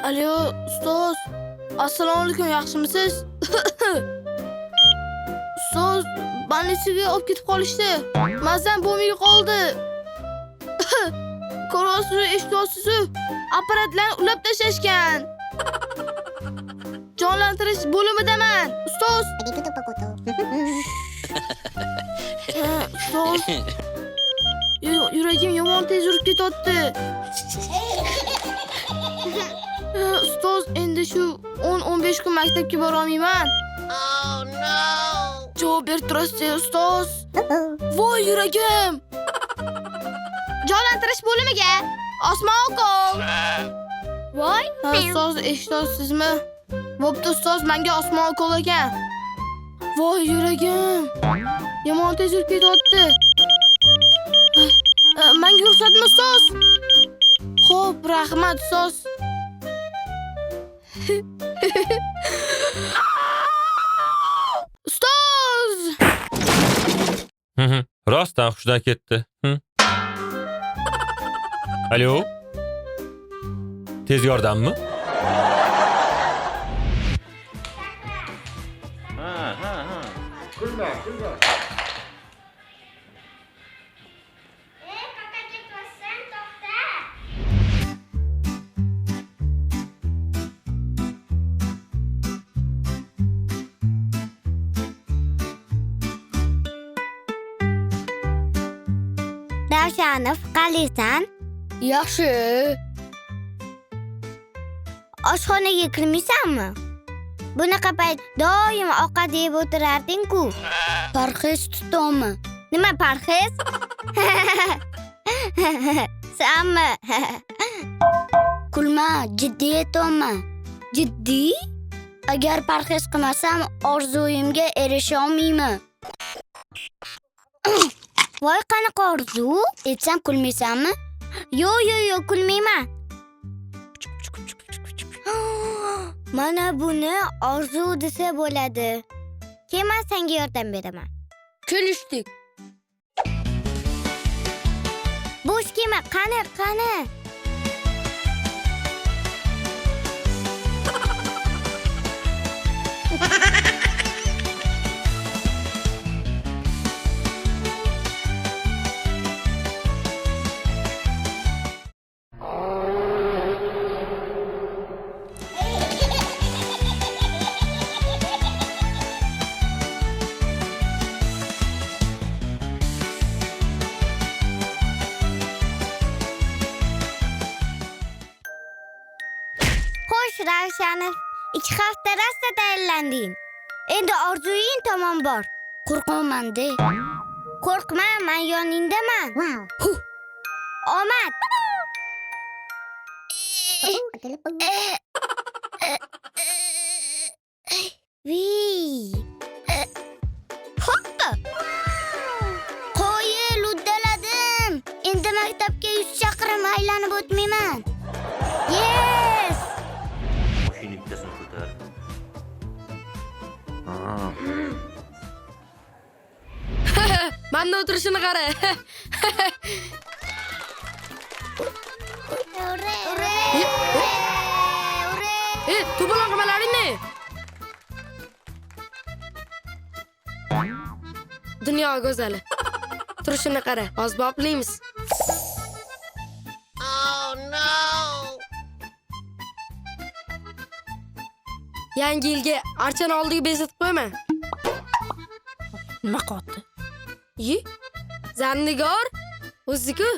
Alo, ustoz. Assalomu alaykum, yaxshimisiz? Ustoz, больницаga olib ketib qolishdi. Mazam bo'lmay qoldi. Ko'rasiz, eshityapsiz? Apparatlarni ulab tashlashgan. Jonlantirish bo'limidaman. Ustoz. Ustoz. Yuragim yomon tez urib ketyapti. Ustoz, endi shu 10-15 kun maktabga bora olmayman. Oh no! Javob berib turasiz, ustoz. Voy yuragim. Jonlantirish bo'limiga. Osmon o'qol. Voy, Ustoz, eshityapsizmi? Bo'pti ustoz, menga osmon o'qol ekan. Voy yuragim. Yomon tez urib ketyapti. Menga ruxsatmi ustoz? Xo'p, rahmat ustoz. Ustoz! Rostdan hushdan ketdi. Alo? Tez yordammi? Kulma. kaka ketmassan, to'xta. Ravshanov, qalisan? Yaxshi. Oshxonaga kirmaysanmi? Bunaqa payt doim ovqat yeb o'tirarding-ku. Parhez tutdimmi? Nima parhez? Sanmi? Kulma, jiddiy aytyapman. Jiddiy? Agar parhez qilmasam, orzuyimga erisha olmayman. Voy, qanaqa orzu? Aytsam kulmaysanmi? Yo'q, kulmayman. Mana buni orzu desa bo'ladi. Keyin senga yordam beraman. Kelishdik. Bo'sh kema, qani? Xo'sh, Ravshanov, 2 hafta rosa tayyorlanding. Endi orzuying tomon bor. Qo'rqaman-da. Qo'rqma, men yoningdaman. Omad. Hoppa. Qo'yil, uddaladim. Endi maktabga 100 chaqirim aylanib o'tmayman. Yes! Mashina bittasini ko'tar. Manda o'tirishini qara. Ure! To'polon qilmalaringni. Dunyo go'zali. Turishini qara. Ozboplaymiz. Oh no! Yangi yilga archani oldiga bezatib qo'yma. Nima qotdi? Zannigor, o'zi-ku.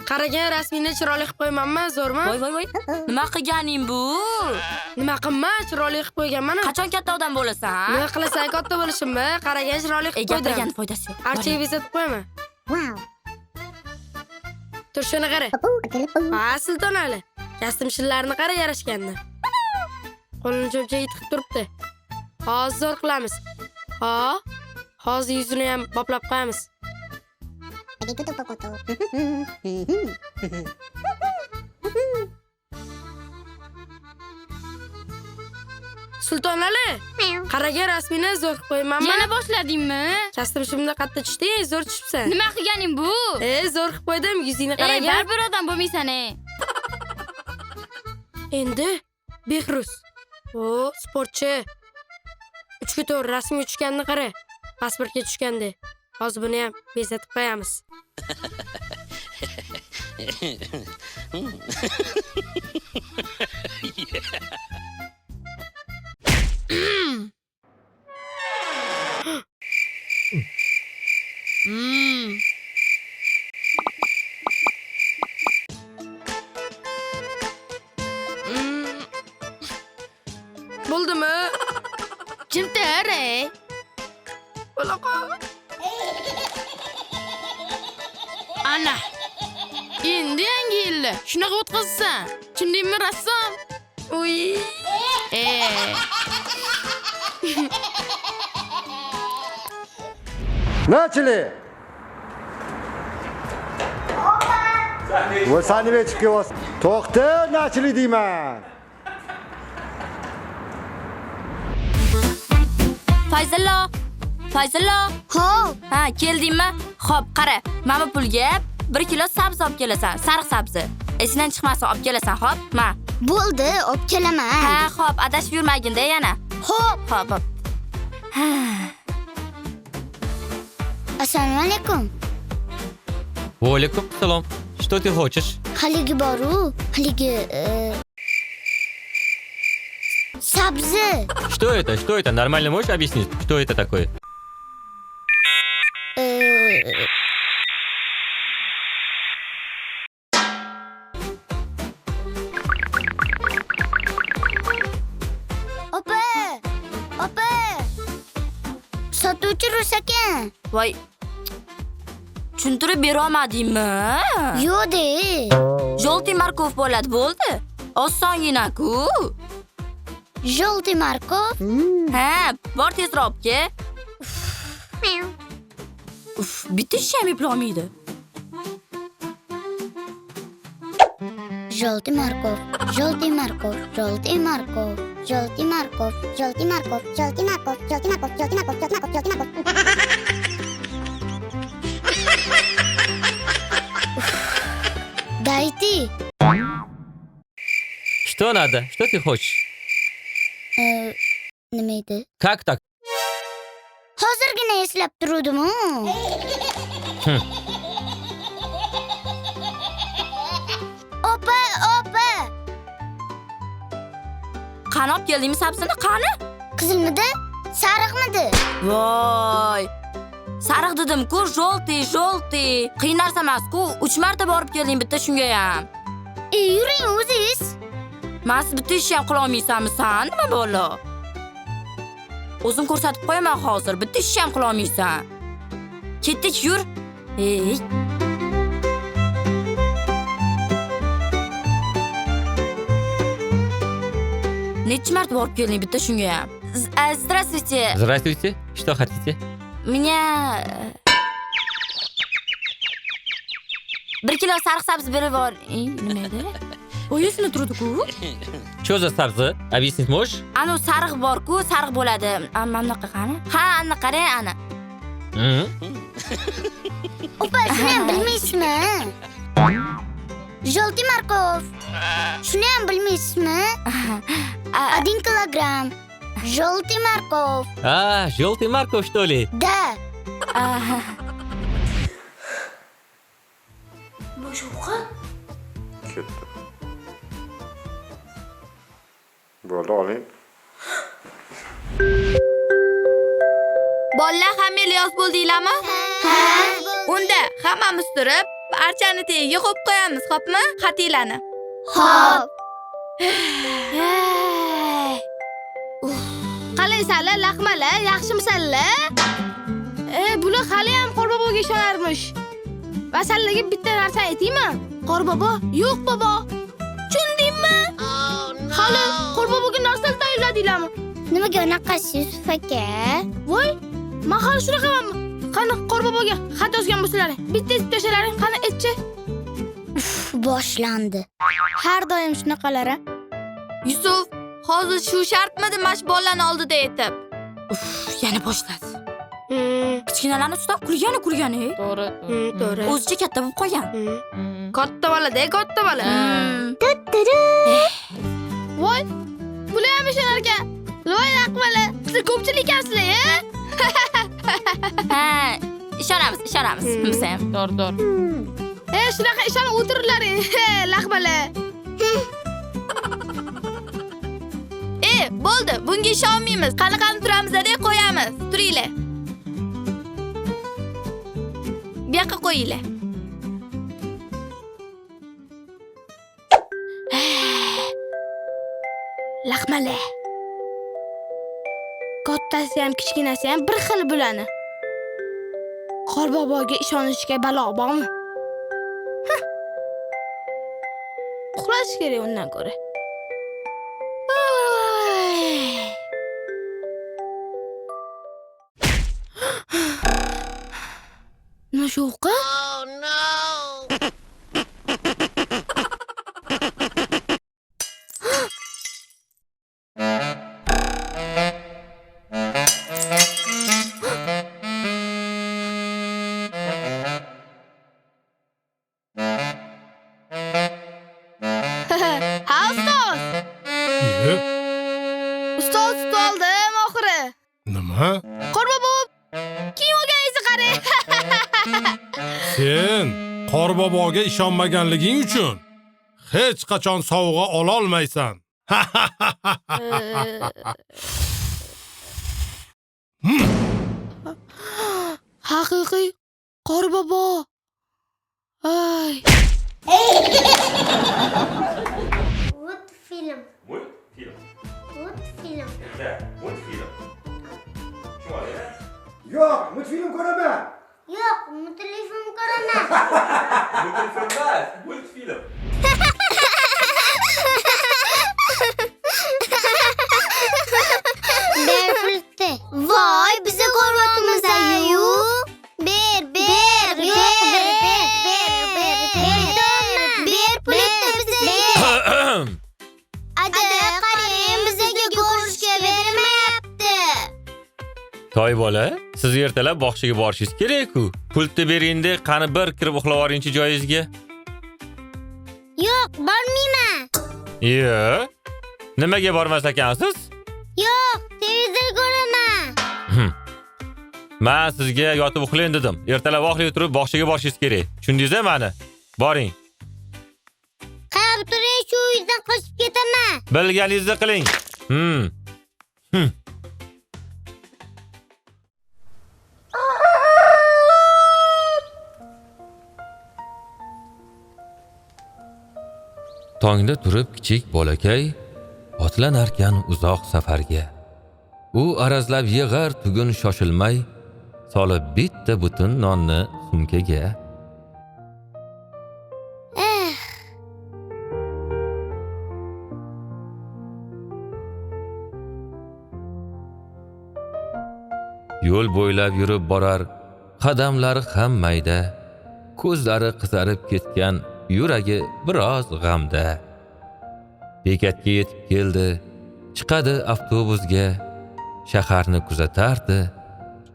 Qaragan rasmini chiroyli qilib qo'ymanmi, zo'rmi? Voy. Nima qilganing bu? Nima qilman, chiroyli qilib qo'yganman. Qachon katta odam bo'lasan? Nima qilasan, katta bo'lishimmi? Qaragan chiroyli qilib qo'ydim. Gapirgan foydasi yo'q. Archaga bezatib qo'yma. Wow! Turishini qara. Sultonali. Kastim shillarini qara yarashganni. Qo'lini cho'mchaga tiqib turibdi. Hozir zo'r qilamiz. Hozir yuzini ham boplab qo'yamiz. Sultonali, qaragan rasmini zo'r qilib qo'ymanmi? Yana boshladingmi? Kastim shimda qatta tushding, zo'r tushibsan. Nima qilganing bu? Zo'r qilib qo'ydim, yuzingni qaragan. Baribir odam bo'lmaysan, Endi Behruz. O, sportchi. 3 ga 4 rasmiy tushganini qara. Pasportga tushgandi. Hozir buni ham bezatib qo'yamiz. Bo'ldimi? Jimtare. Bo'laqa. Ana. Endi yangi yilda shunaqa o'tkazsan. Tushundingmi, rassom? Uy. Начали! Вы сами вечерки вас. To'xta, начали deyman. Fayzallo. Xo'p. Ha, keldingmi? Xo'p, qara. Mana pulga 1 kilo sabzi olib kelasan. Sariq sabzi. Esingdan chiqmasin olib kelasan, xo'p? Ma. Bo'ldi, olib kelaman. Ha, xo'p, adashib yurmagin-da yana. Xo'p. Xo'p. Assalomu alaykum. Валикум салам. Что ты хочешь? Haligi boru, haligi sabzi. Что это? Что это? Нормально можешь объяснить, что это такое? Opa. Sotuvchi rus ekan. Voy. Tushuntirib bera olmadingmi? Yo'q-de. Jolti Markov bo'ladi, bo'ldi. Osongina-ku. Jolti Markov. Ha, bor tezroq ke. Uf, bitta ish ham eplolmaydi. Jolti Markov. Jolti Markov. Jolti Markov. Jolti Markov. Jolti Markov. Jolti Markov. Jolti Markov. Jolti Markov. Jolti Markov. Jolti Markov. Дайте. Что надо? Что ты хочешь? Nima edi? Как так? Hozirgina eslab turdim-ku. Opa. Qani olib keldingmi sabzini? Qani? Qizilmidi? Sariqmidi? Voy. Sariq dedim-ku, jolti. Qiyin narsa emas-ku. 3 marta borib kelding bitta shunga ham. Yuring o'zingiz. Mas bitta ish ham qila olmaysanmi sen? Nima bo'lo? O'zim ko'rsatib qo'yaman hozir. Bitta ish ham qila olmaysan. Ketdik, yur. Ey. Necha marta borib kelding bitta shunga ham? Здравствуйте. Здравствуйте. Что хотите? Меня 1 kilo sariq sabzi berib bor. Nima edi? O'yisini turdi-ku. Что за sabzi? Объяснить можешь? Anu sariq bor-ku, sariq bo'ladi. Mana bunaqa qani? Ha, ana qarang, ana. Opa, shuni ham bilmaysizmi? Jolti Markov. Shuni ham bilmaysizmi? 1 kilogramm. Jolti Markov. А, желтый Марков, что ли? Da. Ketdi. Bo'ldi, oling. Bolalar hamma yoz bo'ldinglarmi? Ha. Unda hammamiz turib, archani tagiga qo'yib qo'yamiz, xo'pmi? Xatinglarni. Xo'p. Qalaysanlar, laqmalar, yaxshimisanlar? Bular hali ham Qorboboga ishonarmish. Vasallaga bitta narsa aytaymi? Qorbobo, yo'q bobo. Tushundingmi? Hali Qorboboga narsa tayyorladinglarmi? Nimaga unaqasiz Yusuf aka? Voy, men hali shunaqamanmi? Qani Qorboboga xat yozgan bo'lsalar, bitta aytib tashalaring, qani aytchi. Boshlandi. Har doim shunaqalar. Yusuf, hozir shu shartmidi mash bolalarni oldida aytib? Yana boshladi. Kichkinalarni ustidan kulgani. To'g'ri. O'zicha katta bo'lib qolgan. Katta bola-da, katta bola. Voy, ham ishonar ekan. Voy Laqmali, siz ko'pchilik ekansizlar, Ha, ishonamiz. Biz ham. To'g'ri. Shunaqa ishonib o'tiringlar, Laqmali. Bo'ldi, bunga ishonmaymiz. Qani turamiz-da, qo'yamiz. Turinglar. Bu yoqqa qo'yinglar. Laqmali. Kattasi ham kichkinasi ham bir xil bo'ladi. Qorboboga ishonishga balo bormi? Uxlash kerak undan ko'ra. Nima shu o'qi? Oh no. Ustoz oldim oxiri. Nima? Qorbobo kim o'gaysiz qari? Sen Qorboboga ishonmaganliging uchun hech qachon sovg'a ola olmaysan. Haqiqiy Qorbobo. Ay. Mультфильм. Multfilm. Mультфильm. Да, multfilm. Kim var ya? Yo'q, multfilm ko'raman. Yo'q, multfilm ko'raman. Multfilm emas, multfilm. Ber pultni. Voy, bizni ko'ryapmiz-ayu. Ber pultni bizga. Ada, qarang, bizga ko'rishga bermayapti. Toy bola, siz ertalab bog'chaga borishingiz kerak-ku. Pultni beringda, qani bir kirib uxlab oringchi joyingizga. Yo'q, bormayman. Nimaga bormas ekansiz? Yo'q, televizor ko'raman. Men sizga yotib uxlang dedim. Ertalab vaqtli turib bog'chaga borishingiz kerak. Tushundingizmi meni? Boring. Qarab turing, shu uydan qochib ketaman. Bilganingizni qiling. Tongda turib kichik bolakay otlanarkan uzoq safarga. U arazlab yig'ar tugun shoshilmay, solib bitta butun nonni sumkaga. Yo'l bo'ylab yurib borar, qadamlari ham mayda, ko'zlari qizarib ketgan, yuragi biroz g'amda. Bekatga yetib keldi, chiqadi avtobusga, shaharni kuzatardi,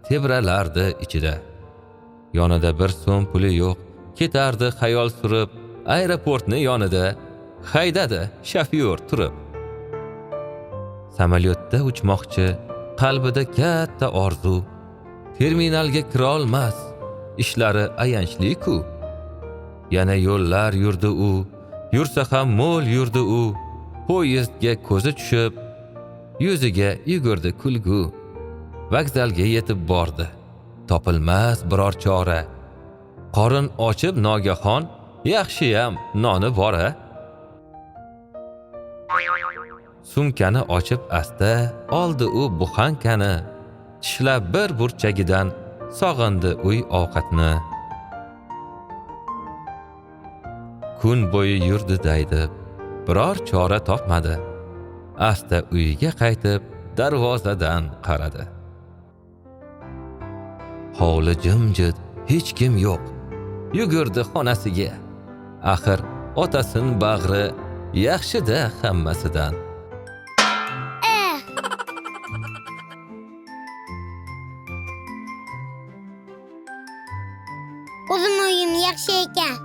tebralardi ichida. Yonida bir so'm puli yo'q, ketardi xayol surib, aeroportni yonida haydadi shofyor turib. Samolyotda uchmoqchi, qalbida katta orzu, terminalga kira olmas, ishlari ayanchli-ku. Yana yo'llar yurdi u, yursa ham mo'l yurdi u, poyezdga ko'zi tushib, yuziga yugurdi kulgu. Vokzalga yetib bordi, topilmas biror chora. Qorin ochib nogahon, yaxshiyam noni bora. Sumkani ochib asta oldi u buxankani, tishlab bir burchagidan sog'indi uy ovqatni. Kun bo'yi yurdi daydib, biror chora topmadi. Asta uyiga qaytib, darvozadan qaradi. Hovli jimjit, hech kim yo'q. Yugurdi xonasiga. Axir otasin bag'ri yaxshi-da hammasidan. O'zim uyim yaxshi ekan.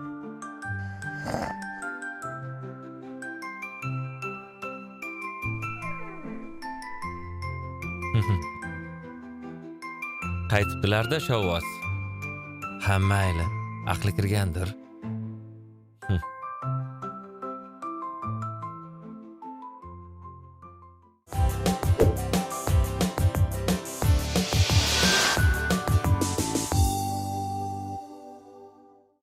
Qaytibdilar-da shovvoz. Ha mayli, aqli kirgandir.